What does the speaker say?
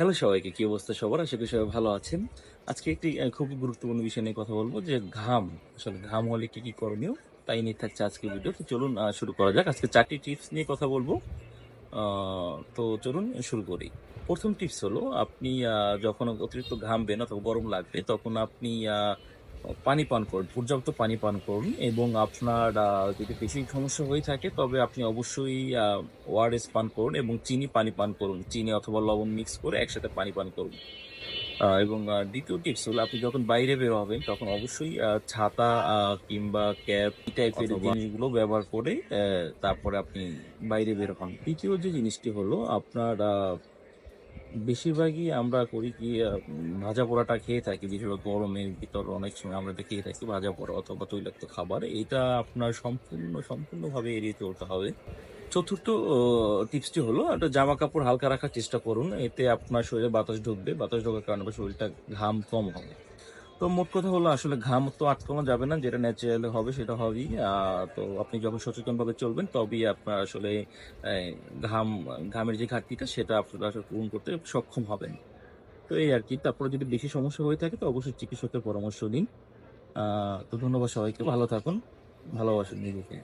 Hello সবাইকে, কি অবস্থা সবার? আশা করি সবাই ভালো আছেন। আজকে একটি খুব গুরুত্বপূর্ণ বিষয় নিয়ে কথা বলব যে ঘাম। আসলে ঘাম হলে কি, কি করণীয়? তাই নিয়ে থাকছে আজকের ভিডিও। তো চলুন শুরু করা যাক। আজকে ৪ টি টিপস নিয়ে কথা বলব। আ তো চলুন শুরু করি। ১ম টিপস হলো আপনি যখন অতিরিক্ত ঘামবেন অথবা গরম লাগবে তখন আপনি আ পানি পান করুন। পর্যাপ্ত পানি পান করুন এবং আপনার যদি বেশি সমস্যা হয়ে থাকে তবে আপনি অবশ্যই ওআরএস পান করুন এবং চিনি পানি পান করুন। চিনি অথবা লবণ মিক্স করে একসাথে পানি পান করুন। এবং ২য় টিপস হলো আপনি যখন বাইরে বের হবেন তখন অবশ্যই ছাতা কিংবা ক্যাপ এই টাইপের অথবা জিনিসগুলো ব্যবহার করে তারপরে আপনি বাইরে বের হন। ৩য় যে জিনিসটি হলো আপনার বেশিরভাগই আমরা করি কি ভাজা-পোড়াটা খেয়ে থাকি। বিশেষত গরমের ভিতর অনেক সময় আমরা এটা খেয়ে থাকি ভাজা-পোড়া অথবা তৈলাক্ত খাবার। এটা আপনার সম্পূর্ণভাবে এড়িয়ে চলতে হবে। ৪র্থ টিপসটি হলো একটা জামাকাপড় হালকা রাখার চেষ্টা করুন। এতে আপনার শরীরে বাতাস ঢুকবে। বাতাস ঢোকার কারণে আপনার শরীরটা ঘাম কম হবে। তো মোট কথা হলো আসলে ঘাম তো আটকানো যাবে না। যেটা ন্যাচারালি হবে সেটা হবেই। তো আপনি যখন সচেতনভাবে চলবেন তবেই আপনার আসলে অ্যা ঘাম ঘামের যে ঘাটতিটা সেটা আপনারা আসলে পূরণ করতে সক্ষম হবেন। তো এই আরকি। তারপরে যদি বেশি সমস্যা হয়ে থাকে তো অবশ্যই চিকিৎসকের পরামর্শ নিন। তো ধন্যবাদ সবাইকে। ভালো থাকুন। ভালোবাসুন নিজেকে।